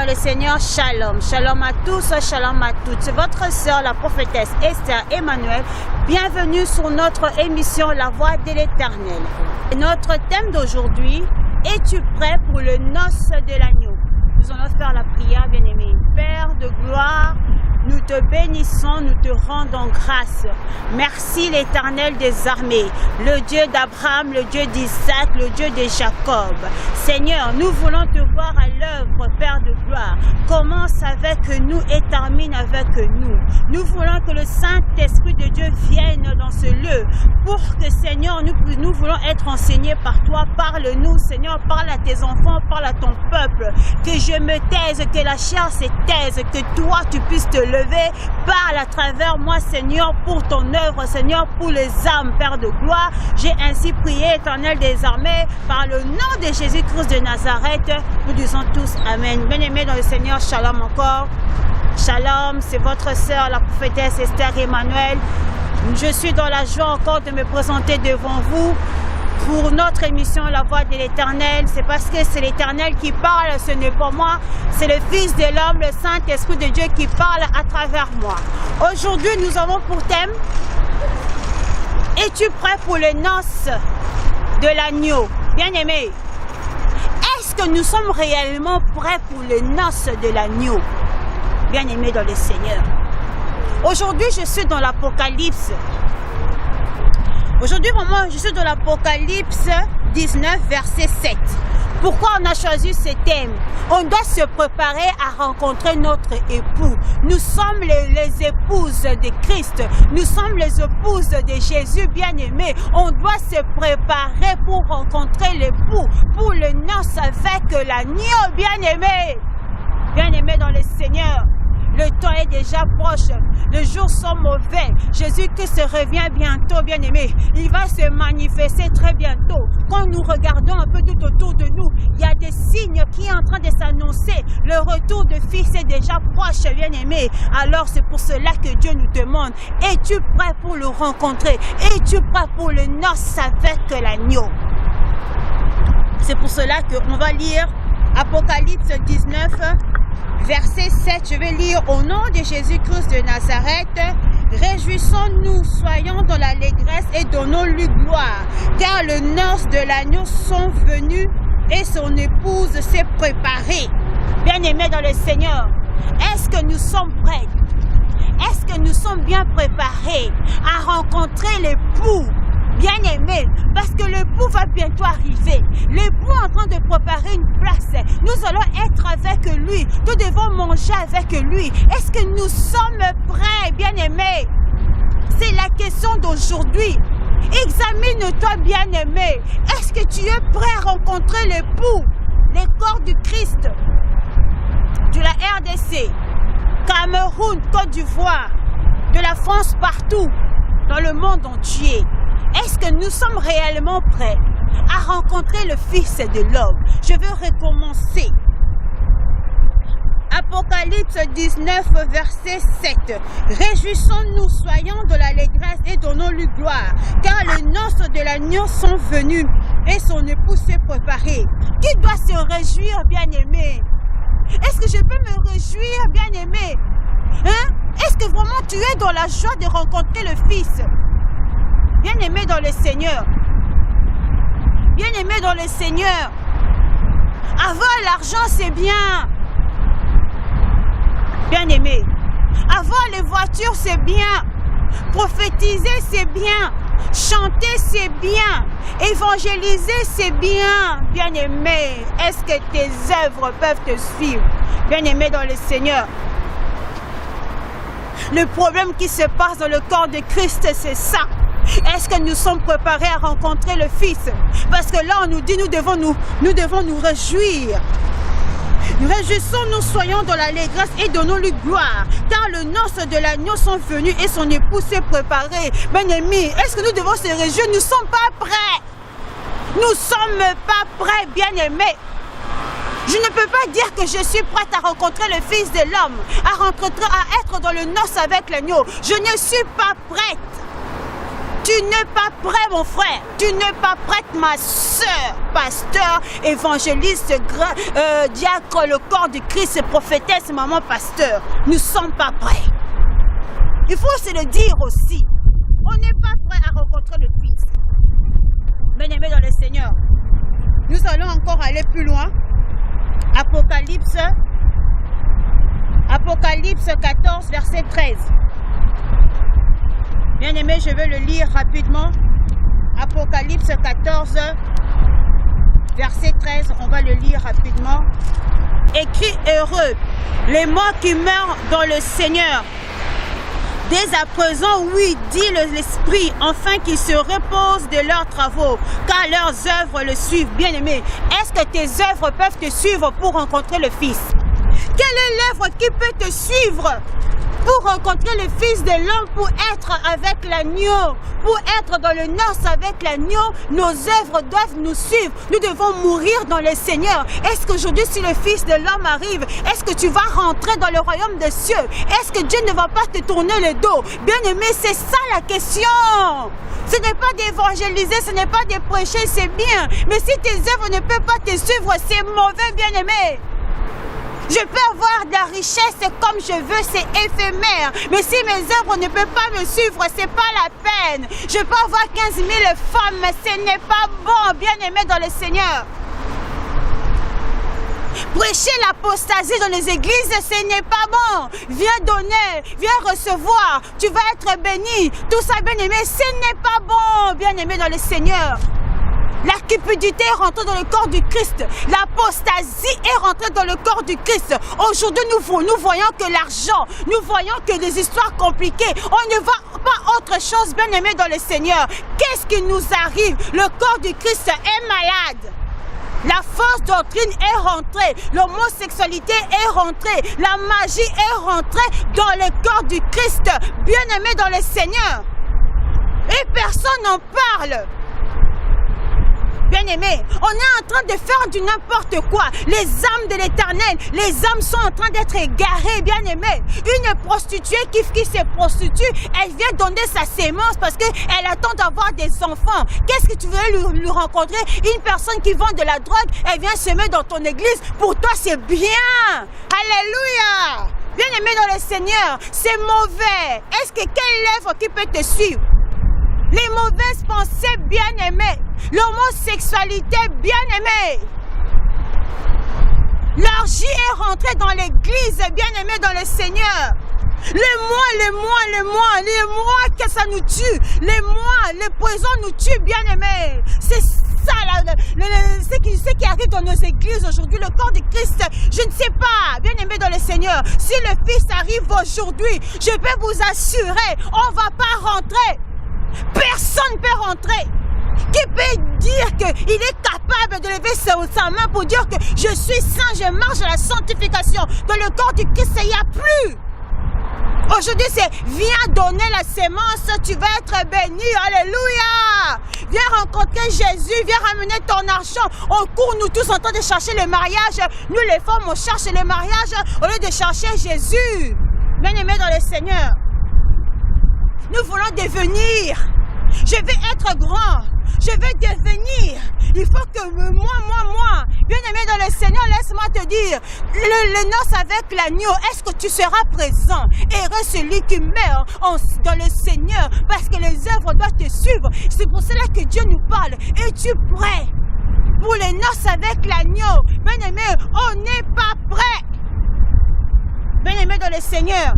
dans le Seigneur, shalom. Shalom à tous, shalom à toutes. C'est votre sœur, la prophétesse Esther Emmanuel. Bienvenue sur notre émission La Voix de l'Éternel. Notre thème d'aujourd'hui, es-tu prêt pour le noces de l'agneau? Nous allons faire la prière, bien-aimé. Père de gloire, nous te bénissons, nous te rendons grâce. Merci l'Éternel des armées, le Dieu d'Abraham, le Dieu d'Isaac, le Dieu de Jacob. Seigneur, nous voulons te voir à l'œuvre, Père de gloire. Commence avec nous et termine avec nous. Nous voulons que le Saint-Esprit de Dieu vienne dans ce lieu pour que, Seigneur, nous voulons être enseignés par toi. Parle-nous, Seigneur, parle à tes enfants, parle à ton peuple. Que je me taise, que la chair se taise, que toi, tu puisses te lever, parle à travers moi, Seigneur, pour ton œuvre, Seigneur, pour les âmes, Père de gloire. J'ai ainsi prié, Éternel des armées, par le nom de Jésus-Christ de Nazareth. Nous disons tous Amen. Bien-aimés dans le Seigneur, shalom encore. Shalom, c'est votre sœur, la prophétesse Esther Emmanuel. Je suis dans la joie encore de me présenter devant vous pour notre émission La Voix de l'Éternel. C'est parce que c'est l'Éternel qui parle, ce n'est pas moi. C'est le Fils de l'homme, le Saint-Esprit de Dieu qui parle à travers moi. Aujourd'hui, nous avons pour thème, es-tu prêt pour les noces de l'agneau? Bien-aimé, est-ce que nous sommes réellement prêts pour les noces de l'agneau? Bien-aimé dans le Seigneur. Aujourd'hui, je suis dans l'Apocalypse. Aujourd'hui, vraiment, je suis dans l'Apocalypse 19, verset 7. Pourquoi on a choisi ce thème? On doit se préparer à rencontrer notre époux. Nous sommes les épouses de Christ. Nous sommes les épouses de Jésus bien-aimé. On doit se préparer pour rencontrer l'époux, pour le noces avec l'agneau bien-aimé. Bien-aimé dans le Seigneur. Le temps est déjà proche. Les jours sont mauvais. Jésus-Christ revient bientôt, bien-aimé. Il va se manifester très bientôt. Quand nous regardons un peu tout autour de nous, il y a des signes qui sont en train de s'annoncer. Le retour de Fils est déjà proche, bien-aimé. Alors c'est pour cela que Dieu nous demande, es-tu prêt pour le rencontrer? Es-tu prêt pour le noces avec l'agneau? C'est pour cela qu'on va lire Apocalypse 19, verset 7, je vais lire au nom de Jésus-Christ de Nazareth. Réjouissons-nous, soyons dans l'allégresse et donnons-lui gloire, car les noces de l'agneau sont venues et son épouse s'est préparée. Bien-aimés dans le Seigneur, est-ce que nous sommes prêts? Est-ce que nous sommes bien préparés à rencontrer l'époux? Bien-aimé, parce que l'époux va bientôt arriver. L'époux est en train de préparer une place. Nous allons être avec lui. Nous devons manger avec lui. Est-ce que nous sommes prêts, bien-aimé? C'est la question d'aujourd'hui. Examine-toi, bien-aimé. Est-ce que tu es prêt à rencontrer l'époux, les corps du Christ, de la RDC, Cameroun, Côte d'Ivoire, de la France, partout, dans le monde entier? Est-ce que nous sommes réellement prêts à rencontrer le Fils de l'homme? Je veux recommencer. Apocalypse 19, verset 7. Réjouissons-nous, soyons de l'allégresse et donnons-lui gloire, car les noces de l'agneau sont venues et son époux s'est préparé. Qui doit se réjouir, bien-aimé? Est-ce que je peux me réjouir, bien-aimé? Hein? Est-ce que vraiment tu es dans la joie de rencontrer le Fils? Bien-aimé dans le Seigneur, bien-aimé dans le Seigneur, avoir l'argent c'est bien, bien-aimé, avoir les voitures c'est bien, prophétiser c'est bien, chanter c'est bien, évangéliser c'est bien, bien-aimé. Est-ce que tes œuvres peuvent te suivre, bien-aimé dans le Seigneur? Le problème qui se passe dans le corps de Christ, c'est ça. Est-ce que nous sommes préparés à rencontrer le Fils? Parce que là, on nous dit, nous devons nous réjouir. Réjouissons-nous, soyons dans l'allégresse et donnons-lui gloire, car les noces de l'agneau sont venues et son époux s'est préparé. Bien-aimés, est-ce que nous devons se réjouir? Nous ne sommes pas prêts. Nous ne sommes pas prêts, bien-aimés. Je ne peux pas dire que je suis prête à rencontrer le Fils de l'homme, à être dans le noces avec l'agneau. Je ne suis pas prête. Tu n'es pas prêt, mon frère. Tu n'es pas prête, ma soeur. Pasteur, évangéliste, diacre, le corps du Christ, prophétesse, maman, pasteur. Nous ne sommes pas prêts. Il faut se le dire aussi. On n'est pas prêt à rencontrer le Fils. Bien-aimés dans le Seigneur, nous allons encore aller plus loin. Apocalypse 14, verset 13. Bien-aimés, je vais le lire rapidement. Apocalypse 14, verset 13, on va le lire rapidement. Écrit heureux, les morts qui meurent dans le Seigneur. Dès à présent, oui, dit l'Esprit, enfin qu'ils se reposent de leurs travaux, car leurs œuvres le suivent. Bien-aimé, est-ce que tes œuvres peuvent te suivre pour rencontrer le Fils? Quelle est l'œuvre qui peut te suivre pour rencontrer le Fils de l'homme, pour être avec l'agneau, pour être dans le noces avec l'agneau? Nos œuvres doivent nous suivre. Nous devons mourir dans le Seigneur. Est-ce qu'aujourd'hui, si le Fils de l'homme arrive, est-ce que tu vas rentrer dans le royaume des cieux? Est-ce que Dieu ne va pas te tourner le dos? Bien-aimé, c'est ça la question. Ce n'est pas d'évangéliser, ce n'est pas de prêcher, c'est bien. Mais si tes œuvres ne peuvent pas te suivre, c'est mauvais, bien-aimé. Je peux avoir de la richesse comme je veux, c'est éphémère. Mais si mes œuvres ne peuvent pas me suivre, c'est pas la peine. Je peux avoir 15 000 femmes, mais ce n'est pas bon, bien-aimé dans le Seigneur. Prêcher l'apostasie dans les églises, ce n'est pas bon. Viens donner, viens recevoir, tu vas être béni. Tout ça, bien-aimé, ce n'est pas bon, bien-aimé dans le Seigneur. La cupidité est rentrée dans le corps du Christ. L'apostasie est rentrée dans le corps du Christ. Aujourd'hui, nous voyons que l'argent, nous voyons que les histoires compliquées. On ne voit pas autre chose, bien-aimé dans le Seigneur. Qu'est-ce qui nous arrive? Le corps du Christ est malade. La fausse doctrine est rentrée, l'homosexualité est rentrée, la magie est rentrée dans le corps du Christ, bien-aimé dans le Seigneur. Et personne n'en parle. Bien-aimés, on est en train de faire du n'importe quoi. Les âmes de l'Éternel, les âmes sont en train d'être égarées, bien-aimés. Une prostituée qui se prostitue, elle vient donner sa sémence parce qu'elle attend d'avoir des enfants. Qu'est-ce que tu veux lui rencontrer? Une personne qui vend de la drogue, elle vient semer dans ton église. Pour toi, c'est bien. Alléluia. Bien-aimé dans le Seigneur, c'est mauvais. Est-ce que quelle œuvre qui peut te suivre? Les mauvaises pensées, bien-aimées. L'homosexualité, bien-aimée. L'orgie est rentrée dans l'église, bien-aimée dans le Seigneur. Les mois que ça nous tue. Les poisons nous tuent, bien-aimés. C'est ça, ce qui arrive dans nos églises aujourd'hui, le corps du Christ. Je ne sais pas, bien-aimé dans le Seigneur. Si le Fils arrive aujourd'hui, je peux vous assurer, on ne va pas rentrer. Personne ne peut rentrer. Qui peut dire qu'il est capable de lever sa main pour dire que je suis saint, je marche à la sanctification. Dans le corps du Christ, il n'y a plus. Aujourd'hui, c'est viens donner la sémence, tu vas être béni. Alléluia. Viens rencontrer Jésus, viens ramener ton argent. On court, nous tous, en train de chercher le mariage. Nous, les femmes, on cherche le mariage au lieu de chercher Jésus. Bien-aimés dans le Seigneur, nous voulons devenir. Je vais être grand. Je vais devenir. Il faut que moi, bien-aimé dans le Seigneur, laisse-moi te dire, le noces avec l'agneau, est-ce que tu seras présent? Heureux celui qui meurt dans le Seigneur, parce que les œuvres doivent te suivre. C'est pour cela que Dieu nous parle. Es-tu prêt pour les noces avec l'agneau? Bien-aimé, on n'est pas prêt. Bien-aimé dans le Seigneur,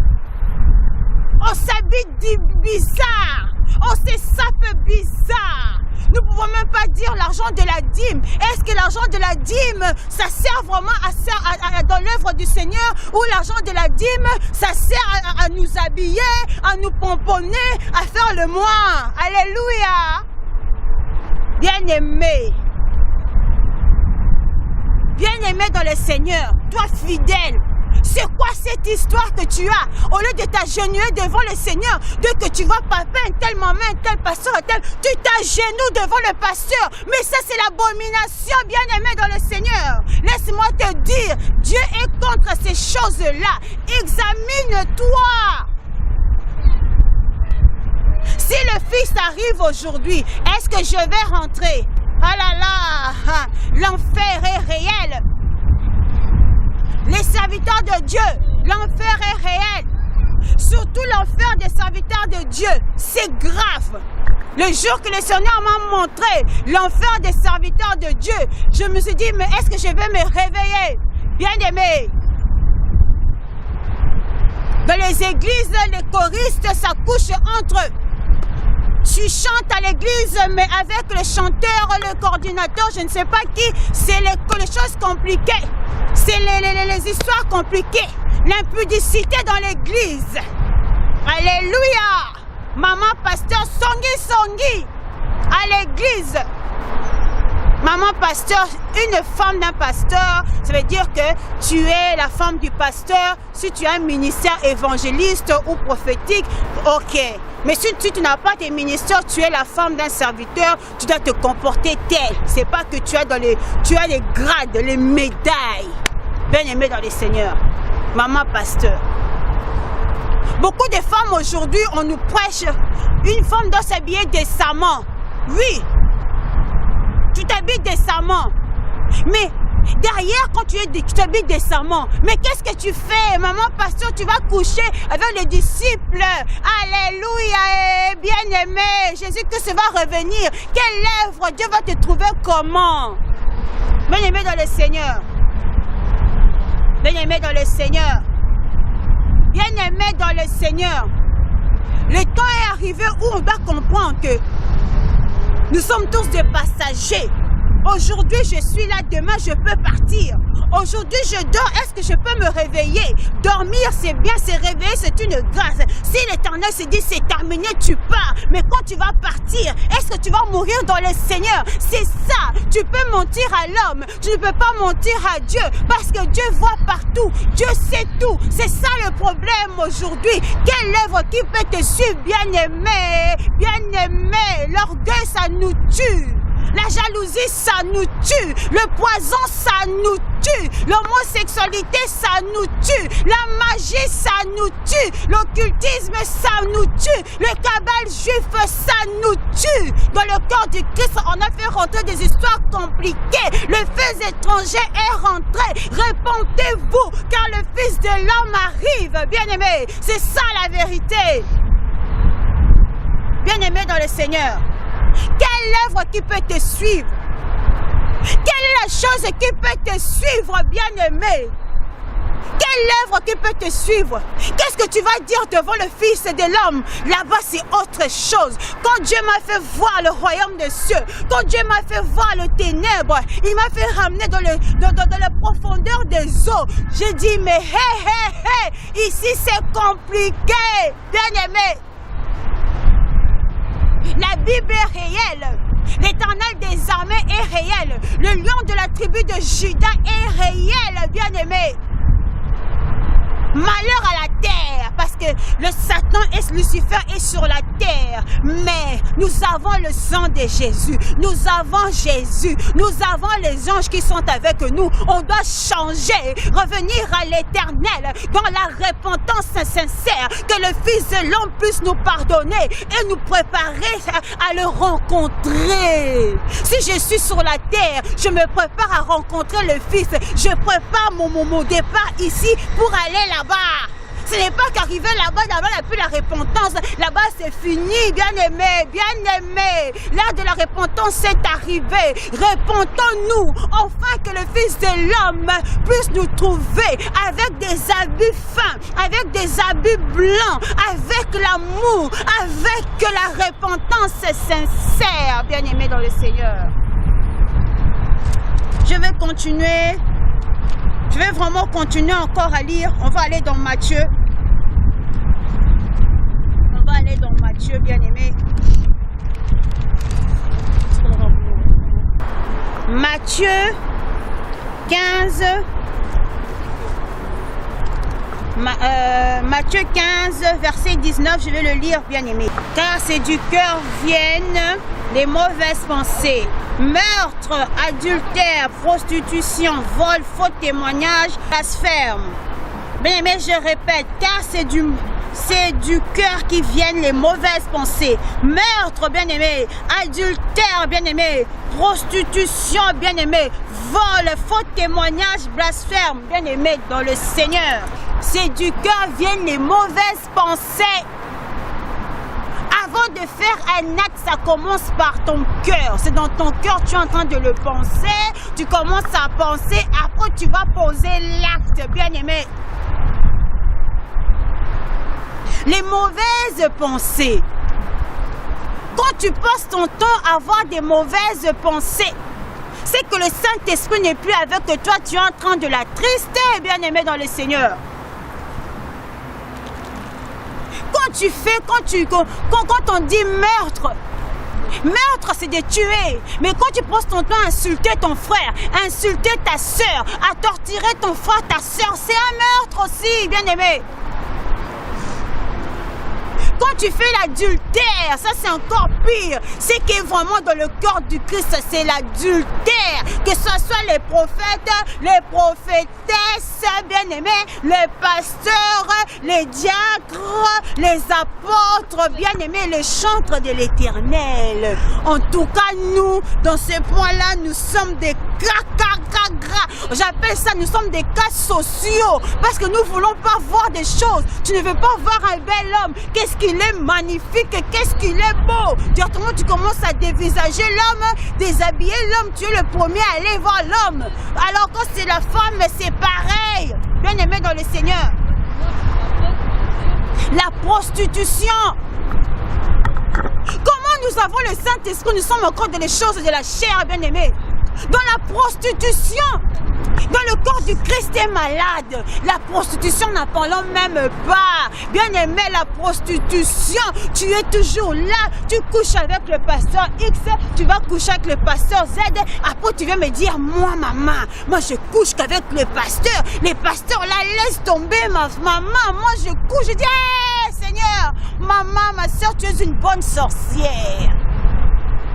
on s'habille bizarre. On se sape bizarre. Nous ne pouvons même pas dire l'argent de la dîme. Est-ce que l'argent de la dîme, ça sert vraiment dans l'œuvre du Seigneur? Ou l'argent de la dîme, ça sert à nous habiller, à nous pomponner, à faire le moine? Alléluia. Bien-aimé. Bien-aimé dans le Seigneur, toi fidèle. C'est quoi cette histoire que tu as? Au lieu de t'agenouiller devant le Seigneur, dès que tu vois papa, un tel maman, un tel pasteur, un tel, tu t'agenouilles devant le pasteur. Mais ça, c'est l'abomination, bien-aimé dans le Seigneur. Laisse-moi te dire, Dieu est contre ces choses-là. Examine-toi. Si le Fils arrive aujourd'hui, est-ce que je vais rentrer? Ah là là, l'enfer est réel. Les serviteurs de Dieu, l'enfer est réel. Surtout l'enfer des serviteurs de Dieu, c'est grave. Le jour que le Seigneur m'a montré l'enfer des serviteurs de Dieu, je me suis dit, mais est-ce que je vais me réveiller? Bien-aimé, dans les églises, les choristes s'accouchent entre eux. Tu chantes à l'église, mais avec le chanteur, le coordinateur, je ne sais pas qui, c'est les choses compliquées. C'est les histoires compliquées. L'impudicité dans l'église. Alléluia. Maman pasteur, songi à l'église. Maman pasteur, une femme d'un pasteur, ça veut dire que tu es la femme du pasteur. Si tu as un ministère évangéliste ou prophétique, ok. Mais si tu n'as pas de ministère, tu es la femme d'un serviteur, tu dois te comporter tel. C'est pas que tu as les grades, les médailles. Bien aimé dans les seigneurs. Maman pasteur. Beaucoup de femmes aujourd'hui, on nous prêche, une femme doit s'habiller décemment. Oui, tu t'habilles décemment. Mais derrière, quand tu t'habilles décemment, mais qu'est-ce que tu fais? Maman pasteur, tu vas coucher avec les disciples. Alléluia, bien-aimé. Jésus-Christ va revenir. Quelle œuvre? Dieu va te trouver comment? Bien-aimé dans le Seigneur. Bien-aimé dans le Seigneur. Bien-aimé dans le Seigneur. Le temps est arrivé où on doit comprendre que nous sommes tous des passagers. Aujourd'hui, je suis là, demain, je peux partir. Aujourd'hui, je dors, est-ce que je peux me réveiller? Dormir, c'est bien, se réveiller, c'est une grâce. Si l'Éternel se dit, c'est terminé, tu pars. Mais quand tu vas partir, est-ce que tu vas mourir dans le Seigneur? C'est ça. Tu peux mentir à l'homme, tu ne peux pas mentir à Dieu, parce que Dieu voit partout. Dieu sait tout. C'est ça le problème aujourd'hui. Quelle œuvre qui peut te suivre, bien-aimé? Bien-aimé, l'orgueil, ça nous tue. La jalousie, ça nous tue. Le poison, ça nous tue. L'homosexualité, ça nous tue. La magie, ça nous tue. L'occultisme, ça nous tue. Le cabal juif, ça nous tue. Dans le corps du Christ, on a fait rentrer des histoires compliquées. Le fils étranger est rentré. Répondez-vous, car le Fils de l'homme arrive. Bien-aimé, c'est ça la vérité. Bien-aimé dans le Seigneur. Quelle œuvre qui peut te suivre? Quelle est la chose qui peut te suivre, bien-aimé? Quelle œuvre qui peut te suivre? Qu'est-ce que tu vas dire devant le Fils de l'homme? Là-bas, c'est autre chose. Quand Dieu m'a fait voir le royaume des cieux, quand Dieu m'a fait voir le ténèbre, il m'a fait ramener dans la profondeur des eaux. J'ai dit, mais ici c'est compliqué, bien-aimé. La Bible est réelle. L'Éternel des armées est réel. Le lion de la tribu de Juda est réel, bien-aimé. Malheur à la terre, parce que le Satan et Lucifer est sur la terre. Mais nous avons le sang de Jésus. Nous avons Jésus. Nous avons les anges qui sont avec nous. On doit changer, revenir à l'Éternel dans la repentance sincère. Que le Fils de l'homme puisse nous pardonner et nous préparer à le rencontrer. Si je suis sur la terre, je me prépare à rencontrer le Fils. Je prépare mon départ ici pour aller là-bas. Ce n'est pas qu'arriver là-bas, il n'y a plus la repentance. Là-bas, c'est fini, bien-aimé, bien-aimé. L'heure de la repentance est arrivée. Repentons-nous, enfin que le Fils de l'homme puisse nous trouver avec des habits fins, avec des habits blancs, avec l'amour, avec la repentance sincère, bien-aimé dans le Seigneur. Je vais continuer. Je vais vraiment continuer encore à lire. On va aller dans Matthieu. On va aller dans Matthieu, bien-aimé. Matthieu 15. Matthieu 15, verset 19, je vais le lire, bien-aimé. Car c'est du cœur viennent les mauvaises pensées, meurtre, adultère, prostitution, vol, faux témoignage, blasphème. Bien-aimé, je répète, car c'est c'est du cœur qui viennent les mauvaises pensées. Meurtre, bien-aimé. Adultère, bien-aimé. Prostitution, bien-aimé. Vol, faux témoignage, blasphème, bien-aimé dans le Seigneur. C'est du cœur viennent les mauvaises pensées. Avant de faire un acte, ça commence par ton cœur. C'est dans ton cœur, tu es en train de le penser. Tu commences à penser, après tu vas poser l'acte, bien-aimé. Les mauvaises pensées. Quand tu passes ton temps à avoir des mauvaises pensées, c'est que le Saint-Esprit n'est plus avec toi. Tu es en train de l'attrister, bien-aimé dans le Seigneur. Quand on dit meurtre, meurtre c'est de tuer. Mais quand tu passes ton temps à insulter ton frère, à insulter ta soeur, à torturer ton frère, ta soeur, c'est un meurtre aussi, bien-aimé. Quand tu fais l'adultère, ça c'est encore pire. C'est qui est vraiment dans le corps du Christ, c'est l'adultère. Que ce soit les prophètes, les prophétesses, bien-aimés, les pasteurs, les diacres, les apôtres, bien-aimés, les chantres de l'Éternel. En tout cas, nous, dans ce point-là, nous sommes des j'appelle ça, nous sommes des cas sociaux. Parce que nous ne voulons pas voir des choses. Tu ne veux pas voir un bel homme. Qu'est-ce qu'il est magnifique, qu'est-ce qu'il est beau. Directement, tu commences à dévisager l'homme, déshabiller l'homme. Tu es le premier à aller voir l'homme. Alors quand c'est la femme, c'est pareil. Bien aimé dans le Seigneur. La prostitution. Comment nous avons le Saint-Esprit, nous sommes encore dans les choses de la chair, bien aimé. Dans la prostitution, dans le corps du Christ est malade. La prostitution, n'en parlons même pas. Bien aimé, la prostitution, tu es toujours là. Tu couches avec le pasteur X, tu vas coucher avec le pasteur Z. Après, tu viens me dire, moi, maman, moi je couche qu'avec le pasteur. Les pasteurs, là, laisse tomber ma maman. Moi, je couche. Je dis, hey, Seigneur, maman, ma soeur, tu es une bonne sorcière.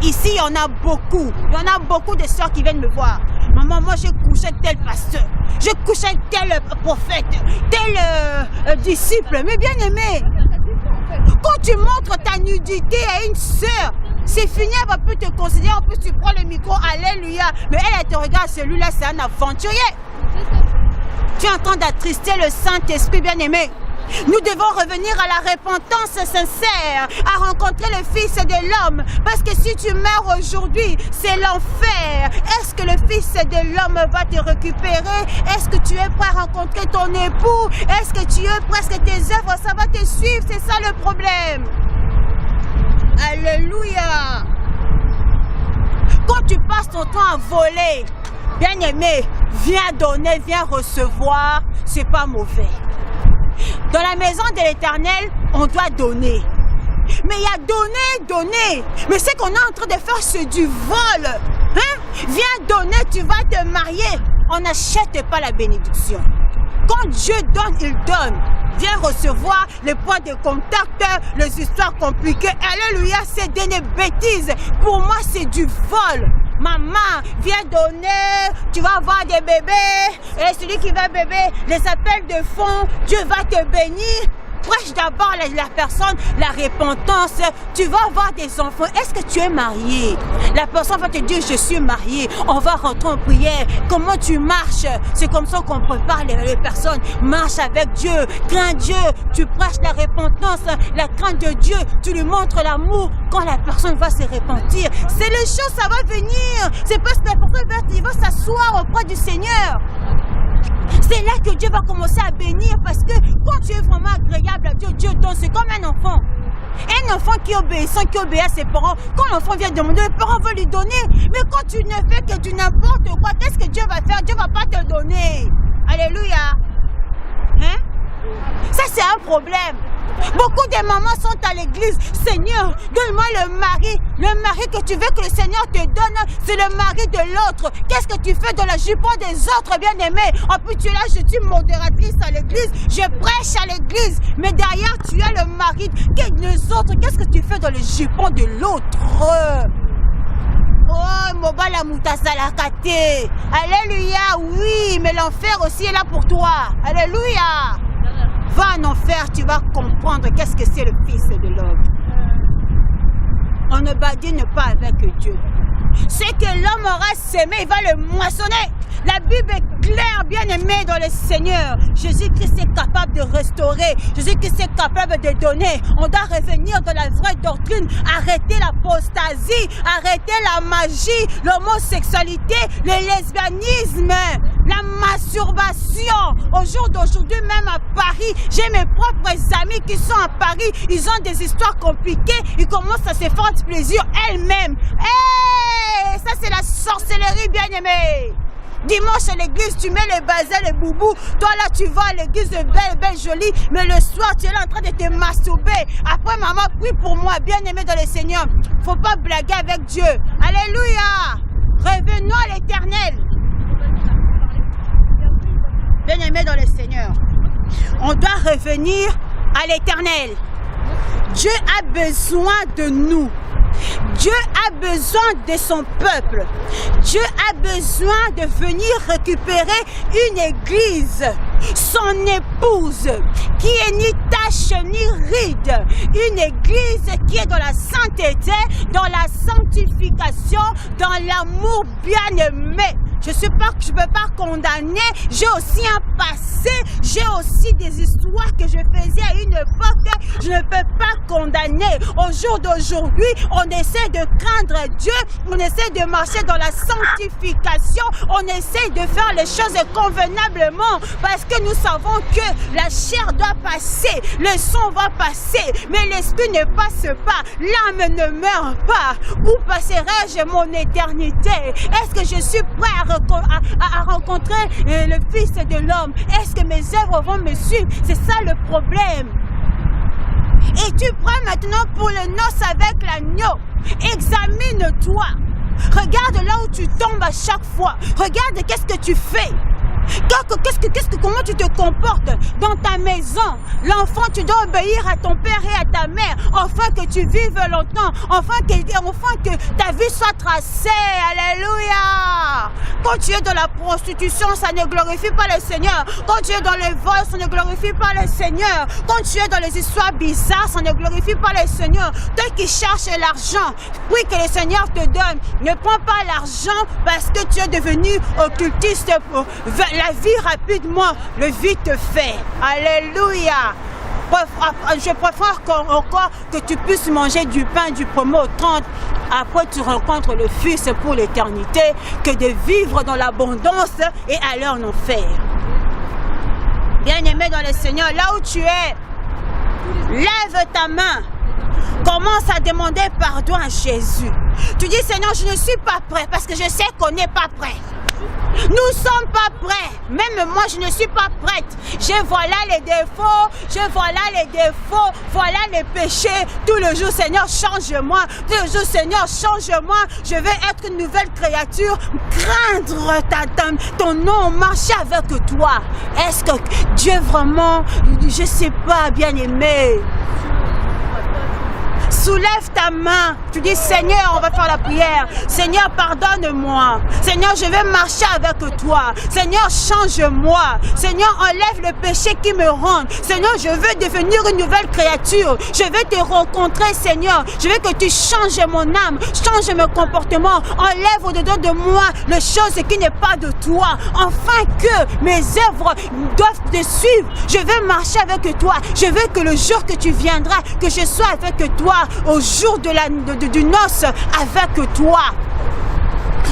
Ici, il y en a beaucoup. Il y en a beaucoup de soeurs qui viennent me voir. Maman, moi, j'ai couché avec tel pasteur. J'ai couché avec tel prophète, tel disciple. Mais bien aimé, quand tu montres ta nudité à une sœur, c'est fini, elle va plus te considérer. En plus, tu prends le micro, alléluia. Mais elle te regarde, celui-là, c'est un aventurier. Tu es en train d'attrister le Saint-Esprit, bien aimé. Nous devons revenir à la repentance sincère, à rencontrer le Fils de l'homme. Parce que si tu meurs aujourd'hui, c'est l'enfer. Est-ce que le Fils de l'homme va te récupérer? Est-ce que tu es prêt à rencontrer ton époux? Est-ce que tu es prêt? Est-ce que tes œuvres, ça va te suivre? C'est ça le problème. Alléluia. Quand tu passes ton temps à voler, bien aimé, viens donner, viens recevoir, c'est pas mauvais. Dans la maison de l'Éternel, on doit donner. Mais il y a donner. Mais ce qu'on est en train de faire, c'est du vol. Hein? Viens donner, tu vas te marier. On n'achète pas la bénédiction. Quand Dieu donne, il donne. Viens recevoir les points de contact, les histoires compliquées. Alléluia, c'est des bêtises. Pour moi, c'est du vol. Maman, viens donner, tu vas avoir des bébés. Et celui qui va bébé, les appels de fonds, Dieu va te bénir. Prêche d'abord la personne, la repentance. Tu vas avoir des enfants. Est-ce que tu es marié? La personne va te dire, je suis marié. On va rentrer en prière. Comment tu marches? C'est comme ça qu'on prépare les personnes. Marche avec Dieu, crains Dieu. Tu prêches la repentance, la crainte de Dieu. Tu lui montres l'amour. Quand la personne va se repentir, c'est les choses, ça va venir. C'est parce que la personne va s'asseoir auprès du Seigneur. C'est là que Dieu va commencer à bénir, parce que quand tu es vraiment agréable à Dieu, Dieu donne. C'est comme un enfant. Un enfant qui obéit, qui obéit à ses parents, quand l'enfant vient demander, les parents vont lui donner. Mais quand tu ne fais que du n'importe quoi, qu'est-ce que Dieu va faire? Dieu ne va pas te donner. Alléluia. Hein? Ça, c'est un problème. Beaucoup de mamans sont à l'église. Seigneur, donne-moi le mari que tu veux que le Seigneur te donne, c'est le mari de l'autre. Qu'est-ce que tu fais dans la jupon des autres, bien-aimé? En plus, tu es là, je suis modératrice à l'église, je prêche à l'église, mais derrière, tu as le mari. Les autres, qu'est-ce que tu fais dans le jupon de l'autre? Oh, Mobala Moutasalakate. Alléluia, oui, mais l'enfer aussi est là pour toi. Alléluia. Va en enfer. faire, tu vas comprendre qu'est-ce que c'est le Fils de l'homme. On ne badine pas avec Dieu. Ce que l'homme aura sémé, il va le moissonner. La Bible est claire, bien aimé dans le Seigneur. Jésus-Christ est capable de restaurer. Jésus-Christ est capable de donner. On doit revenir dans la vraie doctrine. Arrêter l'apostasie, arrêter la magie, l'homosexualité, le lesbianisme, la masturbation. Au jour d'aujourd'hui, même à Paris, j'ai mes propres amis qui sont à Paris. Ils ont des histoires compliquées. Ils commencent à se faire du plaisir elles-mêmes. Hey, ça c'est la sorcellerie, bien aimé. Dimanche à l'église, tu mets les bazars, les boubous. Toi là, tu vas à l'église belle, jolie. Mais le soir, tu es là en train de te masturber. Après, maman, prie pour moi, bien aimé dans le Seigneur. Faut pas blaguer avec Dieu. Alléluia. Revenons à l'Éternel. Bien aimé dans le Seigneur. On doit revenir à l'Éternel. Dieu a besoin de nous. Dieu a besoin de son peuple. Dieu a besoin de venir récupérer une église, son épouse, qui est ni tache ni ride. Une église qui est dans la sainteté, dans la sanctification, dans l'amour bien-aimé. Je ne peux pas condamner, j'ai aussi un passé, j'ai aussi des histoires que je faisais à une époque, je ne peux pas condamner. Au jour d'aujourd'hui, on essaie de craindre Dieu, on essaie de marcher dans la sanctification, on essaie de faire les choses convenablement parce que nous savons que la chair doit passer, le sang va passer, mais l'esprit ne passe pas, l'âme ne meurt pas. Où passerai-je mon éternité? Est-ce que je suis prêt à rencontrer le Fils de l'homme? Est-ce que mes œuvres vont me suivre? C'est ça le problème. Et tu prends maintenant pour le noces avec l'agneau. Examine-toi. Regarde là où tu tombes à chaque fois. Regarde qu'est-ce que tu fais. Comment tu te comportes dans ta maison? L'enfant, tu dois obéir à ton père et à ta mère, afin que tu vives longtemps, afin que ta vie soit tracée. Alléluia. Quand tu es dans la prostitution, ça ne glorifie pas le Seigneur. Quand tu es dans les vols, ça ne glorifie pas le Seigneur. Quand tu es dans les histoires bizarres, ça ne glorifie pas le Seigneur. Toi qui cherches l'argent, prie que le Seigneur te donne. Ne prends pas l'argent parce que tu es devenu occultiste pour la vie rapidement, le vite fait. Alléluia. Je préfère encore que tu puisses manger du pain du premier au 30. Après, tu rencontres le Fils pour l'éternité, que de vivre dans l'abondance et aller en enfer. Bien-aimé dans le Seigneur, là où tu es, lève ta main. Commence à demander pardon à Jésus. Tu dis, Seigneur, je ne suis pas prêt parce que je sais qu'on n'est pas prêt. Nous ne sommes pas prêts. Même moi, je ne suis pas prête. Voilà les défauts, voilà les péchés. Tout le jour, Seigneur, change-moi. Tout le jour, Seigneur, change-moi. Je vais être une nouvelle créature. Craindre ton nom, marcher avec toi. Est-ce que Dieu vraiment, je ne sais pas, bien-aimé. Soulève ta main. Tu dis, Seigneur, on va faire la prière. Seigneur, pardonne-moi. Seigneur, je vais marcher avec toi. Seigneur, change-moi. Seigneur, enlève le péché qui me rend. Seigneur, je veux devenir une nouvelle créature. Je veux te rencontrer, Seigneur. Je veux que tu changes mon âme, change mon comportement. Enlève au-dedans de moi les choses qui n'est pas de toi. Afin que mes œuvres doivent te suivre. Je veux marcher avec toi. Je veux que le jour que tu viendras, que je sois avec toi. Au jour du noce avec toi.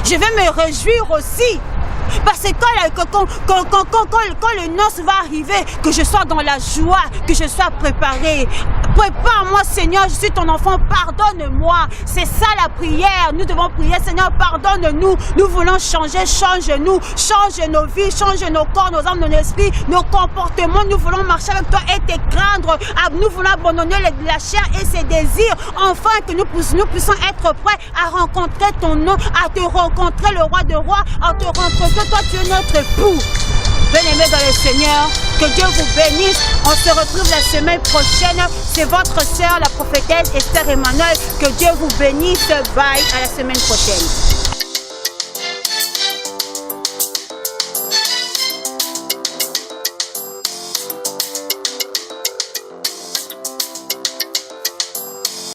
Je vais me réjouir aussi. Parce que quand le noce va arriver, que je sois dans la joie, que je sois préparé. Prépare-moi, Seigneur, je suis ton enfant, pardonne-moi. C'est ça la prière. Nous devons prier, Seigneur, pardonne-nous. Nous voulons changer, change-nous. Change nos vies, change nos corps, nos âmes, nos esprits, nos comportements. Nous voulons marcher avec toi et te craindre. Nous voulons abandonner la chair et ses désirs. Enfin, que nous puissions être prêts à rencontrer ton nom, à te rencontrer le roi des rois, à te rencontrer. Toi, tu es notre époux. Bien-aimé dans le Seigneur, que Dieu vous bénisse. On se retrouve la semaine prochaine. C'est votre sœur, la prophétesse Esther Emmanuel. Que Dieu vous bénisse. Bye, à la semaine prochaine.